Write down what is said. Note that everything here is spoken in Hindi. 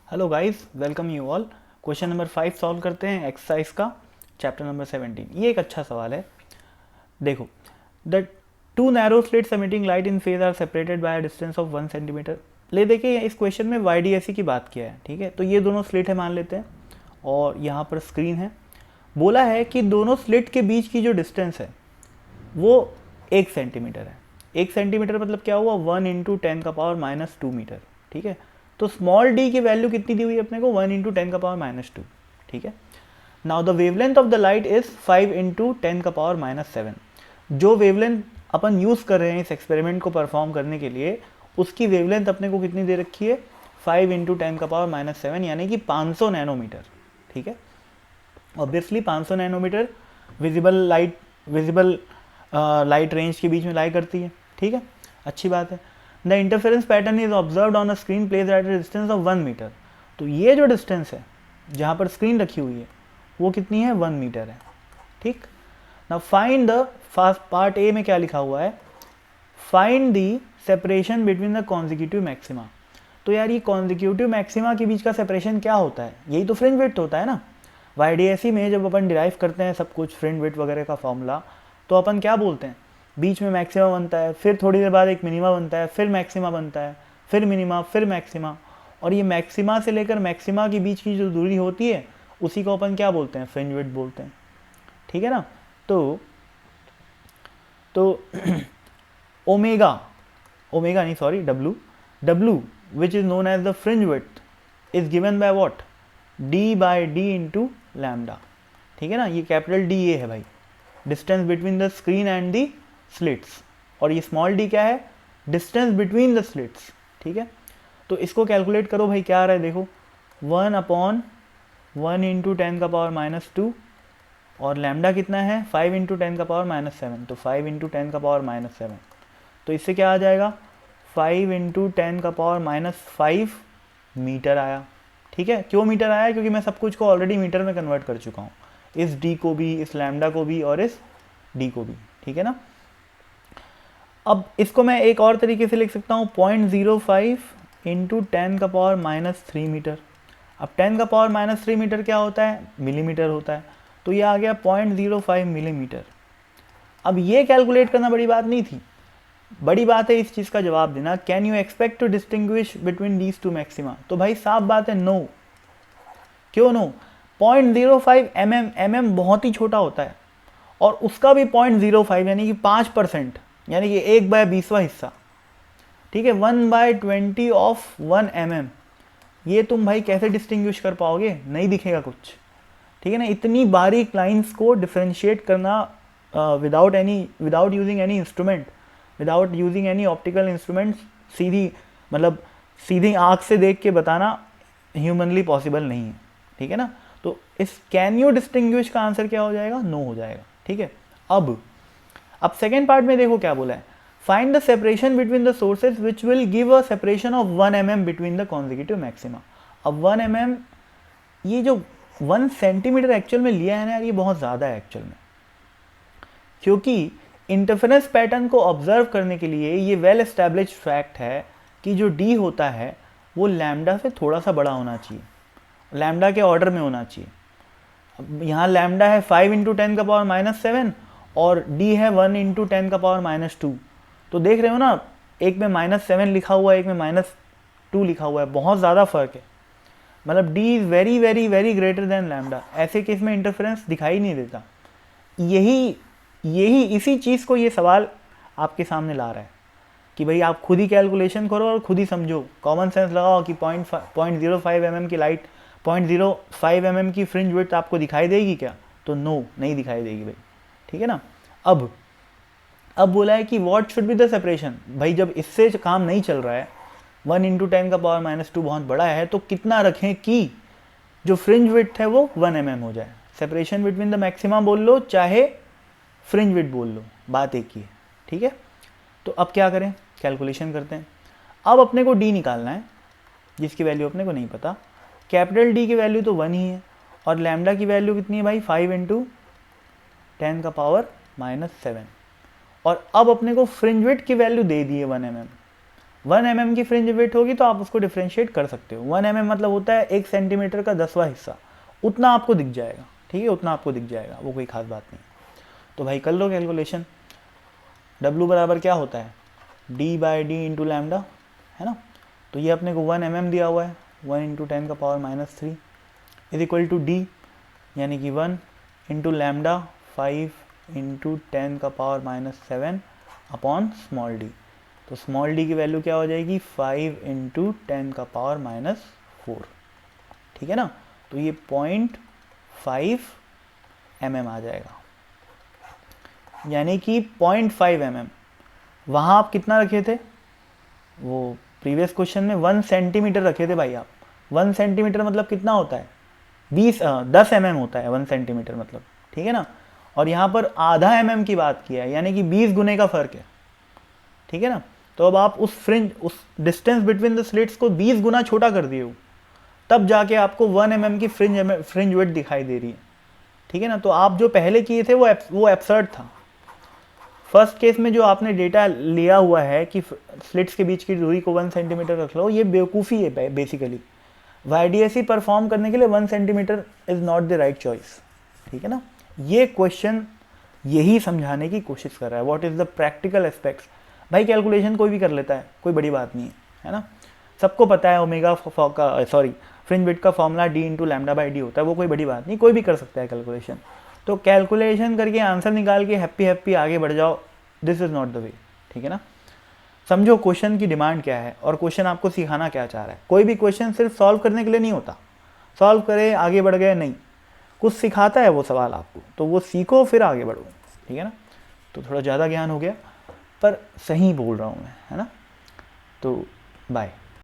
Hello guys, welcome you all. Question number 5 solve करते हैं एक्सरसाइज का, चैप्टर नंबर 17। ये एक अच्छा सवाल है। देखो, the two narrow slits emitting light in phase are separated by a distance of 1 centimetre. ले देखिए, इस क्वेश्चन में YDSE की बात किया है। ठीक है, तो ये दोनों स्लिट है मान लेते हैं, और यहाँ पर स्क्रीन है। बोला है कि दोनों स्लिट के बीच की जो डिस्टेंस है वो 1 सेंटीमीटर है। 1 सेंटीमीटर मतलब क्या हुआ, 1 × 10⁻⁻² मीटर। ठीक है, तो स्मॉल डी की वैल्यू कितनी दी हुई है अपने को, 1 × 10⁻²। ठीक है, now the wavelength of the light is 5 × 10⁻⁷। जो वेवलेंथ अपन यूज कर रहे हैं इस एक्सपेरिमेंट को परफॉर्म करने के लिए, उसकी वेवलेंथ अपने को कितनी दे रखी है, 5 × 10⁻⁷, यानी कि 500 नैनोमीटर। ठीक है, obviously 500 nanometre visible light range के बीच में लाई करती है। ठीक है, अच्छी बात है। The interference pattern is observed on a screen place at a distance of 1 metre. तो ये जो डिस्टेंस है जहाँ पर स्क्रीन रखी हुई है वो कितनी है, 1 मीटर है। ठीक, now find the fast part A में क्या लिखा हुआ है, find the separation between the consecutive maxima. तो यार ये कॉन्जिक्यूटिव मैक्सिमा के बीच का सेपरेशन क्या होता है, यही तो फ्रिंज विड्थ होता है ना। YDSE में जब अपन डिराइव करते हैं सब कुछ फ्रिंज विड्थ वगैरह का फॉर्मूला, तो अपन क्या बोलते हैं, बीच में मैक्सिमा बनता है, फिर थोड़ी देर बाद एक मिनिमा बनता है, फिर मैक्सिमा बनता है, फिर मिनिमा, फिर मैक्सिमा। और ये मैक्सिमा से लेकर मैक्सिमा के बीच की जो दूरी होती है उसी को अपन क्या बोलते हैं, फ्रिंज विड्थ बोलते हैं। ठीक है ना, तो ओमेगा ओमेगा नहीं sorry W which is known as the fringe width is given by what, D/D into lambda. ठीक है ना, ये कैपिटल D ये है भाई, distance between the screen and the slits, और ये स्मॉल d क्या है, डिस्टेंस बिटवीन द स्लिट्स। ठीक है, तो इसको कैलकुलेट करो भाई, क्या आ रहा है देखो, 1/1 × 10⁻², और लैम्डा कितना है, 5 × 10⁻⁷, तो 5 × 10⁻⁷। तो इससे क्या आ जाएगा, 5 × 10⁻⁵ मीटर आया। ठीक है, क्यों मीटर आया, क्योंकि मैं सब कुछ को ऑलरेडी मीटर में कन्वर्ट कर चुका हूँ, इस d को भी, इस लैम्डा को भी, और इस d को भी। ठीक है ना, अब इसको मैं एक और तरीके से लिख सकता हूँ, 0.05 × 10⁻³ मीटर। अब 10⁻³ मीटर क्या होता है, मिलीमीटर होता है, तो ये आ गया 0.05 मिलीमीटर। अब ये कैलकुलेट करना बड़ी बात नहीं थी, बड़ी बात है इस चीज़ का जवाब देना, can you expect to distinguish between these two maxima. तो भाई साफ बात है, नो। क्यों नो, 0.05 mm बहुत ही छोटा होता है, और उसका भी 0.05 यानी कि 5%, यानी कि 1/20वां हिस्सा। ठीक है, 1/20 ऑफ 1 mm, ये तुम भाई कैसे डिस्टिंग्विश कर पाओगे, नहीं दिखेगा कुछ। ठीक है ना, इतनी बारीक लाइंस को डिफ्रेंशिएट करना without using any instrument, without using any optical instruments, सीधी आँख से देख के बताना ह्यूमनली पॉसिबल नहीं है। ठीक है ना, तो इस कैन यू डिस्टिंग्विश का आंसर क्या हो जाएगा, नो हो जाएगा। ठीक है, अब सेकेंड पार्ट में देखो क्या बोला है, find the separation between the sources which will give a separation of 1 mm between the consecutive maxima. अब 1 mm, ये जो 1 सेंटीमीटर एक्चुअल में लिया है ना यार, ये बहुत ज़्यादा है एक्चुअल में, क्योंकि इंटरफेरेंस पैटर्न को ऑब्जर्व करने के लिए ये वेल एस्टैब्लिश्ड फैक्ट है कि जो D होता है वो लैम्डा से थोड़ा सा बड़ा होना चाहिए, लैम्डा के ऑर्डर में होना चाहिए। अब यहाँ लैम्डा है 5 × 10⁻⁷, और D है 1 × 10⁻²। तो देख रहे हो ना, एक में -7 लिखा हुआ है, एक में -2 लिखा हुआ है, बहुत ज़्यादा फर्क है। मतलब D is very very very greater than lambda. ऐसे केस में इंटरफेरेंस दिखाई नहीं देता। यही इसी चीज़ को ये सवाल आपके सामने ला रहा है कि भाई आप खुद ही कैलकुलेशन करो और खुद ही समझो, कॉमन सेंस लगाओ कि 0.05 mm की लाइट, 0.05 mm की फ्रिंज विड्थ आपको दिखाई देगी क्या, तो नो, नहीं दिखाई देगी भाई। ठीक है ना, अब बोला है कि what should be the separation. भाई जब इससे काम नहीं चल रहा है, 1 × 10⁻² बहुत बड़ा है, तो कितना रखें कि जो फ्रिंज विड्थ है वो 1 mm हो जाए। सेपरेशन बिटवीन द मैक्सिमा बोल लो चाहे फ्रिंज विड्थ बोल लो, बात एक ही है। ठीक है, तो अब क्या करें, कैलकुलेशन करते हैं। अब अपने को D निकालना है, जिसकी वैल्यू अपने को नहीं पता। कैपिटल D की वैल्यू तो 1 ही है, और लैम्डा की वैल्यू कितनी है भाई, 5 × 10⁻⁷। और अब अपने को फ्रिंज विड्थ की वैल्यू दे दी है 1 mm, 1 mm की फ्रिंज विड्थ होगी तो आप उसको डिफ्रेंशिएट कर सकते हो। 1 mm मतलब होता है 1 सेंटीमीटर का 10वां हिस्सा, उतना आपको दिख जाएगा, ठीक है, उतना आपको दिख जाएगा, वो कोई खास बात नहीं। तो भाई कर लो कैलकुलेशन। W बराबर क्या होता है, d by D into lambda, है ना। तो ये अपने को 1 mm दिया हुआ है, 1 इंटू 10 का power -3 is equal to d, यानी कि 1 इंटू लैम्डा 5 इंटू 10 का पावर -7 अपॉन स्मॉल डी। तो स्मॉल डी की वैल्यू क्या हो जाएगी, 5 इंटू 10 का पावर -4, ठीक है ना। तो ये 0.5 mm आ जाएगा, यानी कि 0.5 mm। वहाँ आप कितना रखे थे, वो प्रीवियस क्वेश्चन में 1 सेंटीमीटर रखे थे भाई आप। 1 सेंटीमीटर मतलब कितना होता है, 10 mm होता है 1 सेंटीमीटर मतलब, ठीक है ना। और यहाँ पर आधा mm की बात किया है, यानी कि 20 गुने का फ़र्क है, ठीक है ना। तो अब आप उस डिस्टेंस बिटवीन द स्लिट्स को 20 गुना छोटा कर दिए हो, तब जाके आपको 1 mm की फ्रिंज विड्थ दिखाई दे रही है, ठीक है ना। तो आप जो पहले किए थे वो एब्सर्ड था। फर्स्ट केस में जो आपने डेटा लिया हुआ है कि स्लिट्स के बीच की दूरी को 1 सेंटीमीटर रख लो, ये बेवकूफ़ी है बेसिकली। YDSE परफॉर्म करने के लिए 1 centimetre is not the right choice, ठीक है ना। ये क्वेश्चन यही समझाने की कोशिश कर रहा है, what is the practical aspects. भाई कैलकुलेशन कोई भी कर लेता है, कोई बड़ी बात नहीं है ना। सबको पता है ओमेगा का फ्रिंज विड्थ का formula d into lambda by D होता है, वो कोई बड़ी बात नहीं, कोई भी कर सकता है कैलकुलेशन। तो कैलकुलेशन करके आंसर निकाल के हैप्पी आगे बढ़ जाओ, this is not the way, ठीक है ना। समझो क्वेश्चन की डिमांड क्या है और क्वेश्चन आपको सिखाना क्या चाह रहा है। कोई भी क्वेश्चन सिर्फ सॉल्व करने के लिए नहीं होता, सॉल्व करे आगे बढ़ गए नहीं, कुछ सिखाता है वो सवाल आपको, तो वो सीखो फिर आगे बढ़ो, ठीक है ना। तो थोड़ा ज़्यादा ज्ञान हो गया पर सही बोल रहा हूँ मैं, है ना। तो बाय।